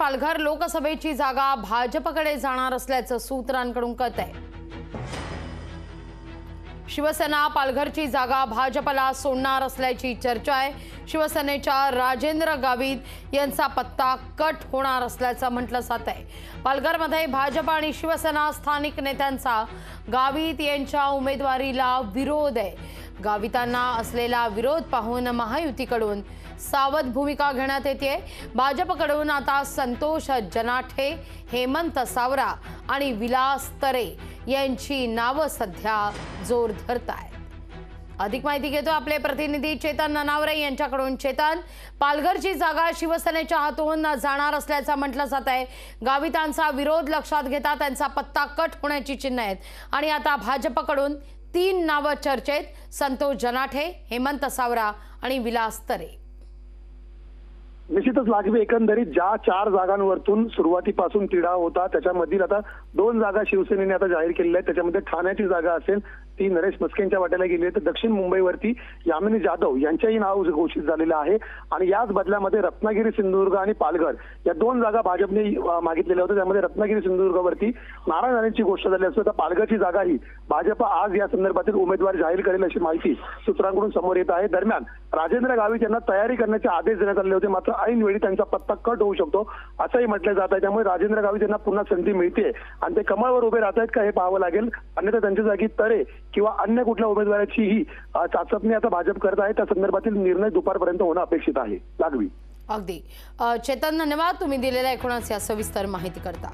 पालघर लोकसभेची जागा भाजपकडे जाणार असल्याचं सूत्रांकडून कळतंय। शिवसेना पालघरची जागा भाजपला सोडणार असल्याची चर्चा आहे। शिवसेनेच्या राजेंद्र गावित यांचा पत्ता कट होणार असल्याचं म्हटलं जात आहे। पालघरमध्ये भाजप आणि शिवसेना स्थानिक नेत्यांचा गावित यांच्या उमेदवारीला विरोध आहे। गावितांना असलेला विरोध पाहून महायुतीकडून सावध भूमिका घेण्यात येते। भाजपकडून आता संतोष जनाठे, हेमंत सावरा आणि विलास तरे यांची नावं सध्या जोर धरतायत। अधिक माहिती घेतो आपले प्रतिनिधी चेतन ननावरे यांच्याकडून। चेतन, पालघरची जागा शिवसेनेच्या हातून जाणार असल्याचं म्हटलं जात आहे। गावितांचा विरोध लक्षात घेता त्यांचा पत्ता कट होण्याची चिन्ह आहेत आणि आता भाजपकडून 3 नावं चर्चेत: संतोष जनाठे, हेमंत सावरा आणि विलास तरे। निश्चितच लागवी एकंदरीत ज्या 4 जागांवरतून सुरुवातीपासून तिढा होता त्याच्यामधील आता 2 जागा शिवसेनेने आता जाहीर केलेल्या आहेत। त्याच्यामध्ये ठाण्याची जागा असेल ती नरेश मस्केंच्या वाट्याला गेली आहे, तर दक्षिण मुंबईवरती यामिनी जाधव यांचेही नाव घोषित झालेलं आहे। आणि याच बदल्यामध्ये रत्नागिरी, सिंधुदुर्ग आणि पालघर या 2 जागा भाजपने मागितलेल्या होत्या। त्यामध्ये रत्नागिरी, सिंधुदुर्गवरती नारायण राणेंची गोष्ट झाली असते, तर पालघरची जागा ही भाजप आज या संदर्भातील उमेदवार जाहीर करेल अशी माहिती सूत्रांकडून समोर येत आहे। दरम्यान राजेंद्र गावित यांना तयारी करण्याचे आदेश देण्यात आले होते, मात्र ऐनवेळी त्यांचा पत्ता कट होऊ शकतो असंही म्हटलं जात आहे। त्यामुळे राजेंद्र गावित यांना पुन्हा संधी मिळते आणि ते कमळवर उभे राहत आहेत का हे पाहावं लागेल। अन्यथा त्यांच्या जागी तरे किंवा अन्य कुठल्या उमेदवाराची ही चाचपणी आता भाजप करत आहे। त्या संदर्भातील निर्णय दुपारपर्यंत होणं अपेक्षित आहे। लागवी अगदी चेतन, धन्यवाद तुम्ही दिलेल्या एकूणच या सविस्तर माहिती करता।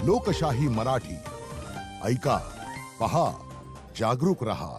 लोकशाही मराठी ऐका, पहा, जागरूक रहा।